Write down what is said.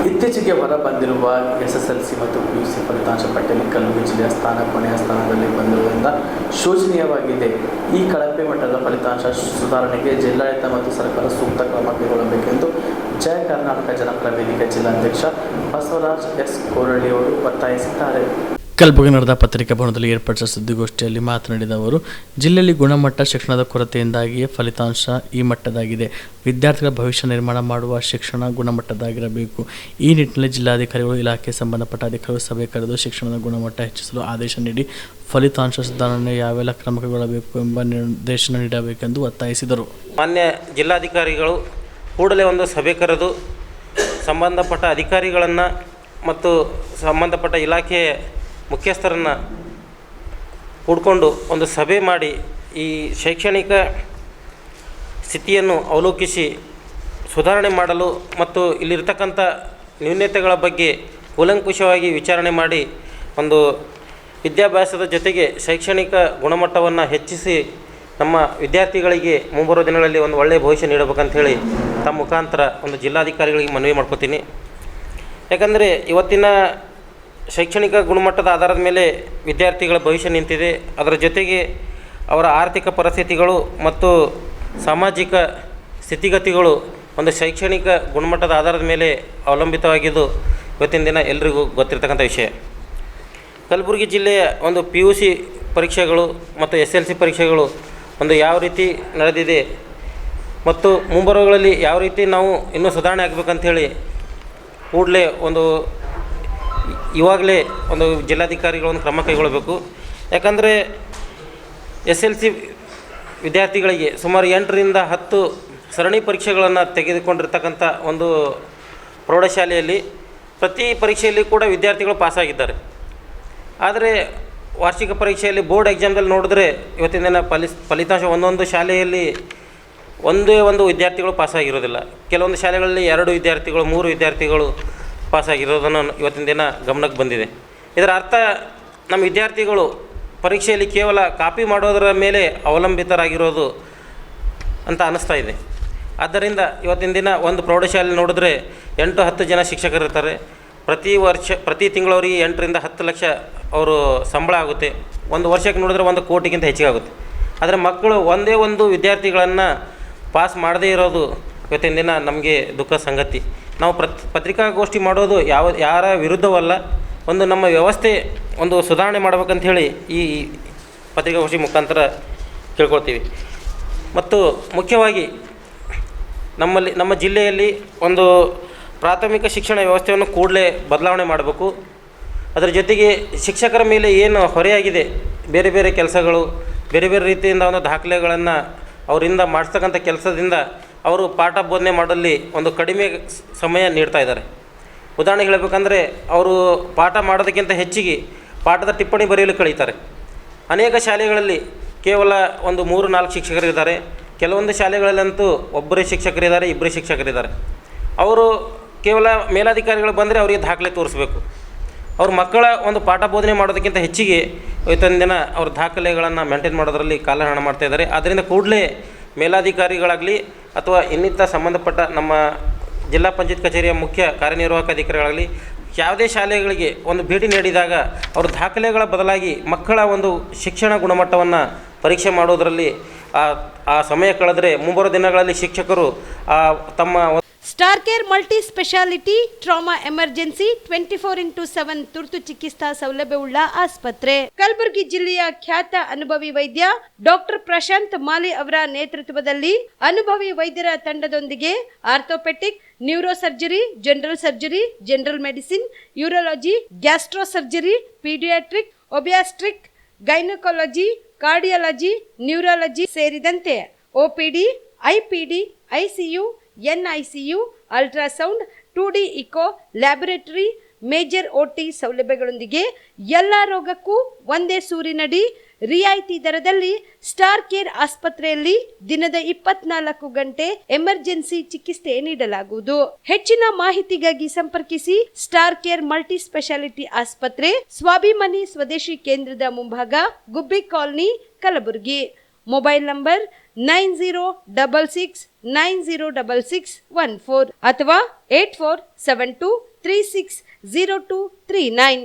ಇತ್ತೀಚೆಗೆ ಹೊರಬಂದಿರುವ SSLC ಮತ್ತು PUC ಫಲಿತಾಂಶ ಪಟ್ಟಿಯಲ್ಲಿ ಕಲಬುರಗಿ ಜಿಲ್ಲೆಯ ಸ್ಥಾನ ಕೊನೆಯ ಸ್ಥಾನದಲ್ಲಿ ಬಂದಿರುವುದರಿಂದ ಶೋಚನೀಯವಾಗಿದೆ. ಈ ಕಳಪೆ ಮಟ್ಟದ ಫಲಿತಾಂಶ ಸುಧಾರಣೆಗೆ ಜಿಲ್ಲಾಡಳಿತ ಮತ್ತು ಸರ್ಕಾರ ಸೂಕ್ತ ಕ್ರಮ ಕೈಗೊಳ್ಳಬೇಕೆಂದು ಜಯ ಕರ್ನಾಟಕ ಜನಪರ ವೇದಿಕೆ ಜಿಲ್ಲಾಧ್ಯಕ್ಷ ಬಸವರಾಜ್ ಎಸ್ ಕೋರಳ್ಳಿ ಅವರು ಒತ್ತಾಯಿಸಿದ್ದಾರೆ. ಕಲಬುರಗಿ ನಡೆದ ಪತ್ರಿಕಾ ಭವನದಲ್ಲಿ ಏರ್ಪಡಿಸಿದ ಸುದ್ದಿಗೋಷ್ಠಿಯಲ್ಲಿ ಮಾತನಾಡಿದ ಅವರು, ಜಿಲ್ಲೆಯಲ್ಲಿ ಗುಣಮಟ್ಟ ಶಿಕ್ಷಣದ ಕೊರತೆಯಿಂದಾಗಿಯೇ ಫಲಿತಾಂಶ ಈ ಮಟ್ಟದಾಗಿದೆ. ವಿದ್ಯಾರ್ಥಿಗಳ ಭವಿಷ್ಯ ನಿರ್ಮಾಣ ಮಾಡುವ ಶಿಕ್ಷಣ ಗುಣಮಟ್ಟದಾಗಿರಬೇಕು. ಈ ನಿಟ್ಟಿನಲ್ಲಿ ಜಿಲ್ಲಾಧಿಕಾರಿಗಳು, ಇಲಾಖೆ ಸಂಬಂಧಪಟ್ಟ ಅಧಿಕಾರಿಗಳು ಸಭೆ ಕರೆದು ಶಿಕ್ಷಣದ ಗುಣಮಟ್ಟ ಹೆಚ್ಚಿಸಲು ಆದೇಶ ನೀಡಿ ಫಲಿತಾಂಶ ಸುಧಾರಣೆ ಯಾವೆಲ್ಲ ಕ್ರಮ ಕೈಗೊಳ್ಳಬೇಕು ಎಂಬ ನಿರ್ದೇಶನ ನೀಡಬೇಕೆಂದು ಒತ್ತಾಯಿಸಿದರು. ಮಾನ್ಯ ಜಿಲ್ಲಾಧಿಕಾರಿಗಳು ಕೂಡಲೇ ಒಂದು ಸಭೆ ಕರೆದು ಸಂಬಂಧಪಟ್ಟ ಅಧಿಕಾರಿಗಳನ್ನು ಮತ್ತು ಸಂಬಂಧಪಟ್ಟ ಇಲಾಖೆಯ ಮುಖ್ಯಸ್ಥರನ್ನು ಕೂಡಿಕೊಂಡು ಒಂದು ಸಭೆ ಮಾಡಿ ಈ ಶೈಕ್ಷಣಿಕ ಸ್ಥಿತಿಯನ್ನು ಅವಲೋಕಿಸಿ ಸುಧಾರಣೆ ಮಾಡಲು ಮತ್ತು ಇಲ್ಲಿರ್ತಕ್ಕಂಥ ನ್ಯೂನತೆಗಳ ಬಗ್ಗೆ ಕೂಲಂಕುಷವಾಗಿ ವಿಚಾರಣೆ ಮಾಡಿ ಒಂದು ವಿದ್ಯಾಭ್ಯಾಸದ ಜೊತೆಗೆ ಶೈಕ್ಷಣಿಕ ಗುಣಮಟ್ಟವನ್ನು ಹೆಚ್ಚಿಸಿ ನಮ್ಮ ವಿದ್ಯಾರ್ಥಿಗಳಿಗೆ ಮುಂಬರುವ ದಿನಗಳಲ್ಲಿ ಒಂದು ಒಳ್ಳೆಯ ಭವಿಷ್ಯ ನೀಡಬೇಕಂಥೇಳಿ ತಮ್ಮ ಮುಖಾಂತರ ಒಂದು ಜಿಲ್ಲಾಧಿಕಾರಿಗಳಿಗೆ ಮನವಿ ಮಾಡ್ಕೋತೀನಿ. ಯಾಕಂದರೆ ಇವತ್ತಿನ ಶೈಕ್ಷಣಿಕ ಗುಣಮಟ್ಟದ ಆಧಾರದ ಮೇಲೆ ವಿದ್ಯಾರ್ಥಿಗಳ ಭವಿಷ್ಯ ನಿಂತಿದೆ. ಅದರ ಜೊತೆಗೆ ಅವರ ಆರ್ಥಿಕ ಪರಿಸ್ಥಿತಿಗಳು ಮತ್ತು ಸಾಮಾಜಿಕ ಸ್ಥಿತಿಗತಿಗಳು ಒಂದು ಶೈಕ್ಷಣಿಕ ಗುಣಮಟ್ಟದ ಆಧಾರದ ಮೇಲೆ ಅವಲಂಬಿತವಾಗಿದ್ದು ಇವತ್ತಿನ ದಿನ ಎಲ್ರಿಗೂ ಗೊತ್ತಿರತಕ್ಕಂಥ ವಿಷಯ. ಕಲಬುರಗಿ ಜಿಲ್ಲೆಯ ಒಂದು PUC ಪರೀಕ್ಷೆಗಳು ಮತ್ತು SSLC ಪರೀಕ್ಷೆಗಳು ಒಂದು ಯಾವ ರೀತಿ ನಡೆದಿದೆ ಮತ್ತು ಮುಂಬರುಗಳಲ್ಲಿ ಯಾವ ರೀತಿ ನಾವು ಇನ್ನೂ ಸುಧಾರಣೆ ಆಗಬೇಕಂಥೇಳಿ ಕೂಡಲೇ ಇವಾಗಲೇ ಒಂದು ಜಿಲ್ಲಾಧಿಕಾರಿಗಳು ಒಂದು ಕ್ರಮ ಕೈಗೊಳ್ಳಬೇಕು. ಯಾಕಂದರೆ SSLC ವಿದ್ಯಾರ್ಥಿಗಳಿಗೆ ಸುಮಾರು 8ರಿಂದ 10 ಸರಣಿ ಪರೀಕ್ಷೆಗಳನ್ನು ತೆಗೆದುಕೊಂಡಿರ್ತಕ್ಕಂಥ ಒಂದು ಪ್ರೌಢಶಾಲೆಯಲ್ಲಿ ಪ್ರತಿ ಪರೀಕ್ಷೆಯಲ್ಲಿ ಕೂಡ ವಿದ್ಯಾರ್ಥಿಗಳು ಪಾಸಾಗಿದ್ದಾರೆ. ಆದರೆ ವಾರ್ಷಿಕ ಪರೀಕ್ಷೆಯಲ್ಲಿ ಬೋರ್ಡ್ ಎಕ್ಸಾಮ್ದಲ್ಲಿ ನೋಡಿದ್ರೆ ಇವತ್ತಿನ ದಿನ ಫಲಿತಾಂಶ ಒಂದೊಂದು ಶಾಲೆಯಲ್ಲಿ ಒಂದೇ ಒಂದು ವಿದ್ಯಾರ್ಥಿಗಳು ಪಾಸಾಗಿರೋದಿಲ್ಲ. ಕೆಲವೊಂದು ಶಾಲೆಗಳಲ್ಲಿ 2 ವಿದ್ಯಾರ್ಥಿಗಳು 3 ವಿದ್ಯಾರ್ಥಿಗಳು ಪಾಸಾಗಿರೋದನ್ನು ಇವತ್ತಿನ ದಿನ ಗಮನಕ್ಕೆ ಬಂದಿದೆ. ಇದರ ಅರ್ಥ ನಮ್ಮ ವಿದ್ಯಾರ್ಥಿಗಳು ಪರೀಕ್ಷೆಯಲ್ಲಿ ಕೇವಲ ಕಾಪಿ ಮಾಡೋದರ ಮೇಲೆ ಅವಲಂಬಿತರಾಗಿರೋದು ಅಂತ ಅನ್ನಿಸ್ತಾ ಇದೆ. ಆದ್ದರಿಂದ ಇವತ್ತಿನ ದಿನ ಒಂದು ಪ್ರೌಢಶಾಲೆ ನೋಡಿದ್ರೆ 8-10 ಜನ ಶಿಕ್ಷಕರಿರ್ತಾರೆ. ಪ್ರತಿ ತಿಂಗಳು ಅವರಿಗೆ 8ರಿಂದ 10 ಲಕ್ಷ ಅವರು ಸಂಬಳ ಆಗುತ್ತೆ. ಒಂದು ವರ್ಷಕ್ಕೆ ನೋಡಿದ್ರೆ 1 ಕೋಟಿಗಿಂತ ಹೆಚ್ಚಿಗೆ ಆಗುತ್ತೆ. ಆದರೆ ಮಕ್ಕಳು ಒಂದೇ ಒಂದು ವಿದ್ಯಾರ್ಥಿಗಳನ್ನು ಪಾಸ್ ಮಾಡದೇ ಇರೋದು ಇವತ್ತಿನ ದಿನ ನಮಗೆ ದುಃಖ ಸಂಗತಿ. ನಾವು ಪತ್ರಿಕಾಗೋಷ್ಠಿ ಮಾಡೋದು ಯಾರ ವಿರುದ್ಧವಲ್ಲ, ಒಂದು ನಮ್ಮ ವ್ಯವಸ್ಥೆ ಒಂದು ಸುಧಾರಣೆ ಮಾಡ್ಬೇಕಂಥೇಳಿ ಈ ಪತ್ರಿಕಾಗೋಷ್ಠಿ ಮುಖಾಂತರ ಕೇಳ್ಕೊಳ್ತೀವಿ. ಮತ್ತು ಮುಖ್ಯವಾಗಿ ನಮ್ಮ ಜಿಲ್ಲೆಯಲ್ಲಿ ಒಂದು ಪ್ರಾಥಮಿಕ ಶಿಕ್ಷಣ ವ್ಯವಸ್ಥೆಯನ್ನು ಕೂಡಲೇ ಬದಲಾವಣೆ ಮಾಡಬೇಕು. ಅದರ ಜೊತೆಗೆ ಶಿಕ್ಷಕರ ಮೇಲೆ ಏನು ಹೊರೆಯಾಗಿದೆ, ಬೇರೆ ಬೇರೆ ಕೆಲಸಗಳು, ಬೇರೆ ಬೇರೆ ರೀತಿಯಿಂದ ಒಂದು ದಾಖಲೆಗಳನ್ನು ಅವರಿಂದ ಮಾಡಿಸ್ತಕ್ಕಂಥ ಕೆಲಸದಿಂದ ಅವರು ಪಾಠ ಬೋಧನೆ ಮಾಡಲಿ ಒಂದು ಕಡಿಮೆ ಸಮಯ ನೀಡ್ತಾ ಇದ್ದಾರೆ. ಉದಾಹರಣೆ ಹೇಳಬೇಕಂದ್ರೆ ಅವರು ಪಾಠ ಮಾಡೋದಕ್ಕಿಂತ ಹೆಚ್ಚಿಗೆ ಪಾಠದ ಟಿಪ್ಪಣಿ ಬರೆಯಲು ಕಳೀತಾರೆ. ಅನೇಕ ಶಾಲೆಗಳಲ್ಲಿ ಕೇವಲ ಒಂದು 3-4 ಶಿಕ್ಷಕರಿದ್ದಾರೆ. ಕೆಲವೊಂದು ಶಾಲೆಗಳಲ್ಲಂತೂ ಒಬ್ಬರೇ ಶಿಕ್ಷಕರಿದ್ದಾರೆ, 2 ಶಿಕ್ಷಕರಿದ್ದಾರೆ. ಅವರು ಕೇವಲ ಮೇಲಾಧಿಕಾರಿಗಳು ಬಂದರೆ ಅವರಿಗೆ ದಾಖಲೆ ತೋರಿಸ್ಬೇಕು. ಅವ್ರ ಮಕ್ಕಳ ಒಂದು ಪಾಠ ಬೋಧನೆ ಮಾಡೋದಕ್ಕಿಂತ ಹೆಚ್ಚಿಗೆ ಇವತ್ತಿನ ದಿನ ಅವ್ರ ದಾಖಲೆಗಳನ್ನು ಮೇಂಟೈನ್ ಮಾಡೋದರಲ್ಲಿ ಕಾಲಹರಣ ಮಾಡ್ತಾಯಿದ್ದಾರೆ. ಆದ್ದರಿಂದ ಕೂಡಲೇ ಮೇಲಾಧಿಕಾರಿಗಳಾಗಲಿ ಅಥವಾ ಇನ್ನಿತ ಸಂಬಂಧಪಟ್ಟ ನಮ್ಮ ಜಿಲ್ಲಾ ಪಂಚಾಯತ್ ಕಚೇರಿಯ ಮುಖ್ಯ ಕಾರ್ಯನಿರ್ವಾಹಕ ಅಧಿಕಾರಿಗಳಾಗಲಿ ಯಾವುದೇ ಶಾಲೆಗಳಿಗೆ ಒಂದು ಭೇಟಿ ನೀಡಿದಾಗ ಅವ್ರ ದಾಖಲೆಗಳ ಬದಲಾಗಿ ಮಕ್ಕಳ ಒಂದು ಶಿಕ್ಷಣ ಗುಣಮಟ್ಟವನ್ನು ಪರೀಕ್ಷೆ ಮಾಡೋದರಲ್ಲಿ ಆ ಸಮಯ ಕಳೆದರೆ ಮುಂಬರುವ ದಿನಗಳಲ್ಲಿ ಶಿಕ್ಷಕರು ತಮ್ಮ star care multi speciality trauma emergency 24x7 ತುರ್ತು ಚಿಕಿತ್ಸಾ ಸೌಲಭ್ಯವುಳ್ಳ ಆಸ್ಪತ್ರೆ. ಕಲಬುರಗಿ ಜಿಲ್ಲೆಯ ಖ್ಯಾತ ಅನುಭವಿ ವೈದ್ಯ ಡಾಕ್ಟರ್ ಪ್ರಶಾಂತ್ ಮಾಲಿ ಅವರ ನೇತೃತ್ವದಲ್ಲಿ ಅನುಭವಿ ವೈದ್ಯರ ತಂಡದೊಂದಿಗೆ orthopaedic, neuro surgery, general surgery, general medicine, urology, gastro surgery, paediatric, obstetric, gynaecology, cardiology, neurology ಸೇರಿದಂತೆ OPD, IPD, ICU, NICU, ultrasound, 2D echo, laboratory, major OT ಸೌಲಭ್ಯಗಳೊಂದಿಗೆ ಎಲ್ಲ ರೋಗಕ್ಕೂ ಒಂದೇ ಸೂರಿನಡಿ ರಿಯಾಯಿತಿ ದರದಲ್ಲಿ ಸ್ಟಾರ್ ಕೇರ್ ಆಸ್ಪತ್ರೆಯಲ್ಲಿ ದಿನದ 24 ಗಂಟೆ ಎಮರ್ಜೆನ್ಸಿ ಚಿಕಿತ್ಸೆ ನೀಡಲಾಗುವುದು. ಹೆಚ್ಚಿನ ಮಾಹಿತಿಗಾಗಿ ಸಂಪರ್ಕಿಸಿ ಸ್ಟಾರ್ ಕೇರ್ ಮಲ್ಟಿ ಸ್ಪೆಷಾಲಿಟಿ ಆಸ್ಪತ್ರೆ, ಸ್ವಾಭಿಮಾನಿ ಸ್ವದೇಶಿ ಕೇಂದ್ರದ ಮುಂಭಾಗ, ಗುಬ್ಬಿ ಕಾಲನಿ, ಕಲಬುರಗಿ. ಮೊಬೈಲ್ ನಂಬರ್ 9066906614 ಅಥವಾ 8472 360239.